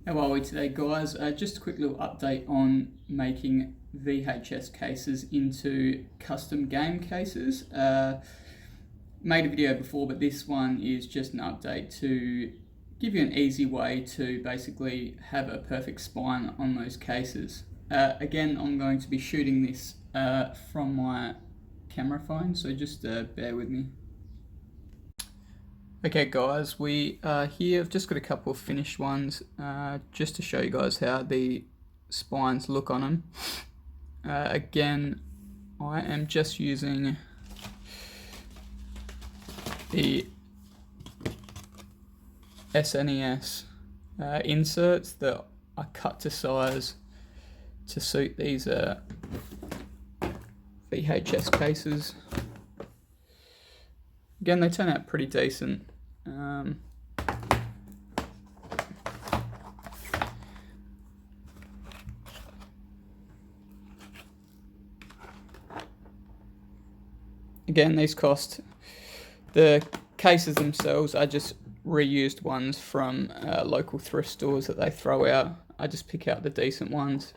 How are we today, guys? Just a quick little update on making VHS cases into custom game cases. Made a video before, but this one is just an update to give you an easy way to basically have a perfect spine on those cases. Again, I'm going to be shooting this from my camera phone, so just bear with me. Okay guys, we are here. I've just got a couple of finished ones just to show you guys how the spines look on them. Again, I am just using the SNES inserts that I cut to size to suit these VHS cases. Again, they turn out pretty decent. Again, these cost, the cases themselves are just reused ones from local thrift stores that they throw out. I just pick out the decent ones.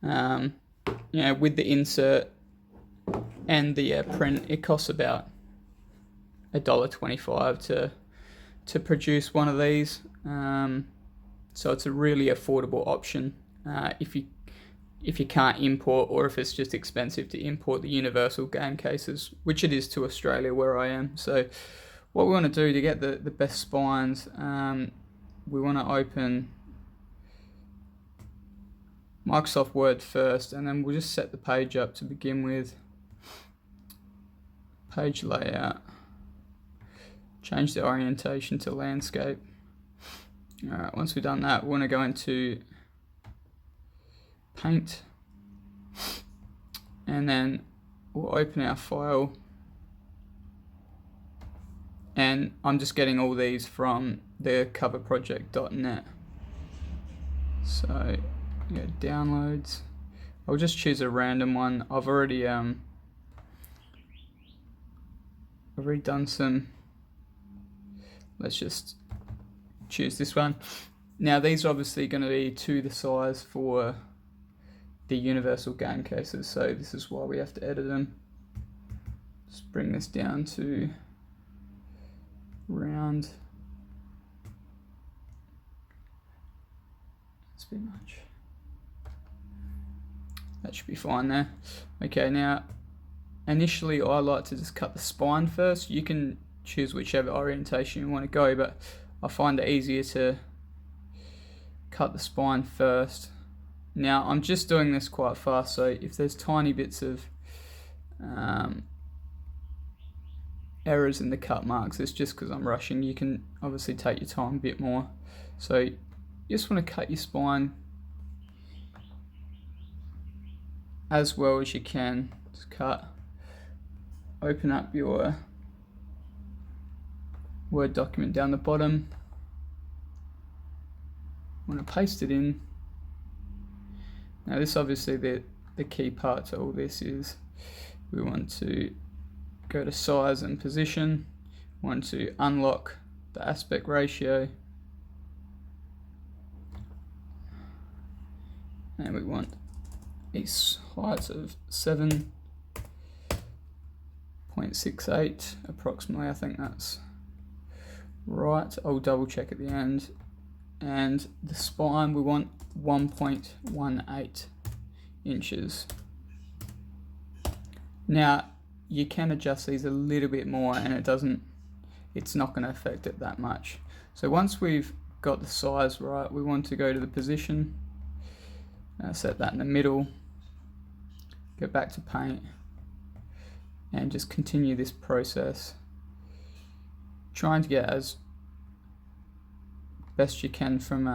With the insert and the print, it costs about $1.25 to produce one of these, so it's a really affordable option if you can't import, or if it's just expensive to import the universal game cases, which it is to Australia where I am. So what we want to do to get the best spines, we want to open Microsoft Word first, and then we'll just set the page up to begin with. Page layout. Change the orientation to landscape. Alright, once we've done that, we want to go into Paint, and then we'll open our file, and I'm just getting all these from the coverproject.net. So yeah, downloads. I'll just choose a random one. I've already done some. Let's just choose this one. Now these are obviously going to be to the size for the universal game cases, so this is why we have to edit them. Just bring this down to round. That's a bit much. That should be fine there. Okay, now initially I like to just cut the spine first. You can choose whichever orientation you want to go, but I find it easier to cut the spine first. Now I'm just doing this quite fast, so if there's tiny bits of errors in the cut marks, it's just because I'm rushing. You can obviously take your time a bit more. So you just want to cut your spine as well as you can. Just cut, open up your Word document down the bottom. I'm going to paste it in. Now this obviously the key part to all this is we want to go to size and position. We want to unlock the aspect ratio, and we want these heights of 7.68 approximately. I think that's right. I'll double check at the end. And the spine, we want 1.18 inches. Now you can adjust these a little bit more, and it's not going to affect it that much. So once we've got the size right, we want to go to the position, set that in the middle, go back to paint, and just continue this process, trying to get as best you can from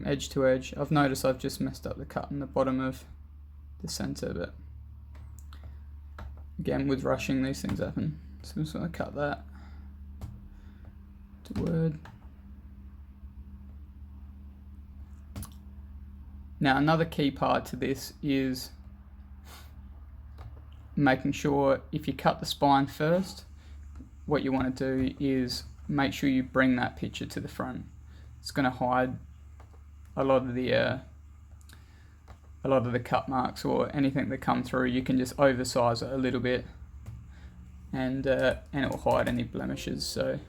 edge to edge. I've noticed I've just messed up the cut in the bottom of the center, but again, with rushing, these things happen. So I'm just going to cut that to Word. Now another key part to this is making sure if you cut the spine first, what you want to do is make sure you bring that picture to the front. It's going to hide a lot of the cut marks or anything that come through, you can just oversize it a little bit, and it will hide any blemishes. So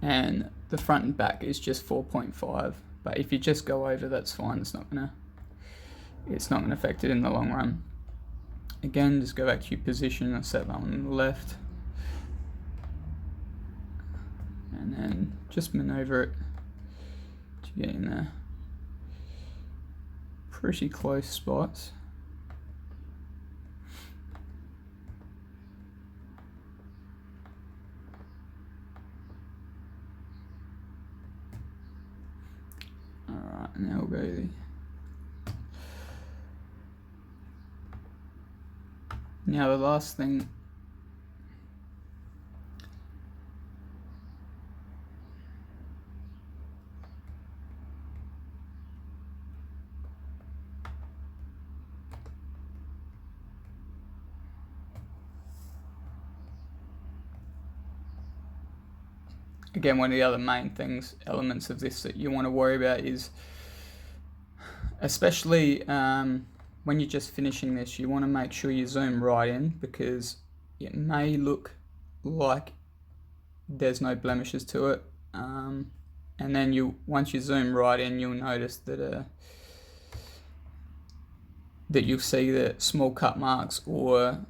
and the front and back is just 4.5, but if you just go over, that's fine. It's not gonna affect it in the long run. Again, just go back to your position and set that one on the left, and then just maneuver it to get in there. Pretty close spots. Alright, now we'll go now the last thing again, one of the other main elements of this that you want to worry about is, especially when you're just finishing this, you want to make sure you zoom right in, because it may look like there's no blemishes to it, and then once you zoom right in, you'll notice that you'll see the small cut marks, or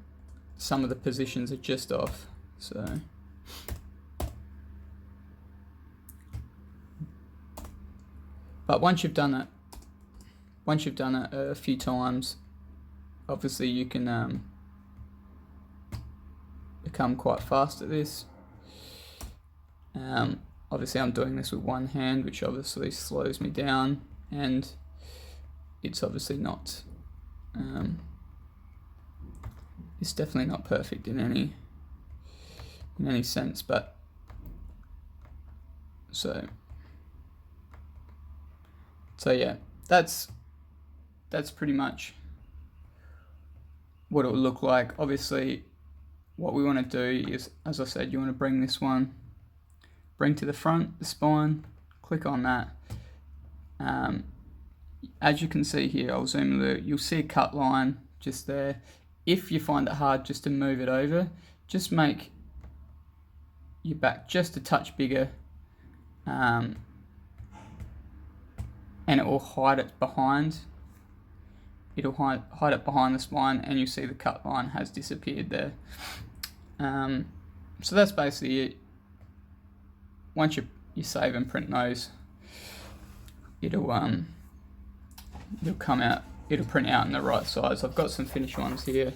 some of the positions are just off. So but once you've done it a few times, obviously you can become quite fast at this. Obviously I'm doing this with one hand, which obviously slows me down, and it's obviously not, it's definitely not perfect in any sense, but so yeah, that's pretty much what it will look like. Obviously, what we want to do is, as I said, you want to bring to the front, the spine, click on that. As you can see here, I'll zoom a little, you'll see a cut line just there. If you find it hard just to move it over, just make your back just a touch bigger, and it will hide it behind. It'll hide it behind the spine, and you see the cut line has disappeared there. So that's basically it. Once you save and print those, it'll come out. It'll print out in the right size. I've got some finished ones here.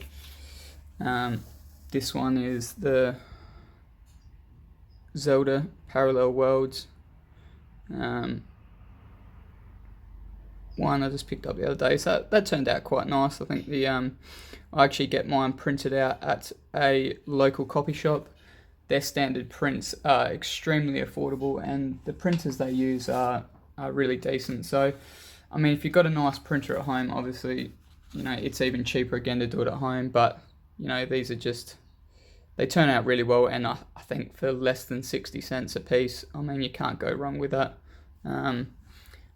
This one is the Zelda Parallel Worlds. One I just picked up the other day, so that turned out quite nice. I think I actually get mine printed out at a local copy shop. Their standard prints are extremely affordable, and the printers they use are really decent. So, I mean, if you've got a nice printer at home, obviously, it's even cheaper again to do it at home. But these are they turn out really well, and I think for less than 60 cents a piece, I mean, you can't go wrong with that.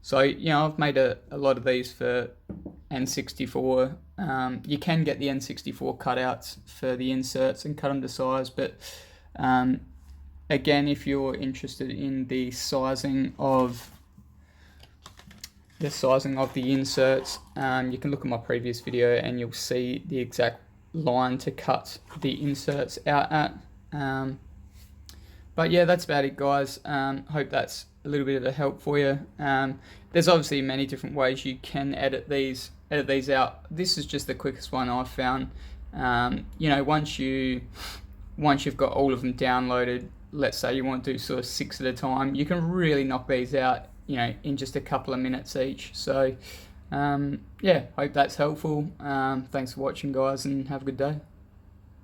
So, I've made a lot of these for N64. You can get the N64 cutouts for the inserts and cut them to size, but again, if you're interested in the sizing of the inserts, you can look at my previous video and you'll see the exact line to cut the inserts out at. But yeah, that's about it, guys. Hope that's a little bit of a help for you. There's obviously many different ways you can edit these out. This is just the quickest one I've found. Once you've got all of them downloaded, let's say you want to do sort of 6 at a time, you can really knock these out, in just a couple of minutes each. So yeah, hope that's helpful. Thanks for watching, guys, and have a good day.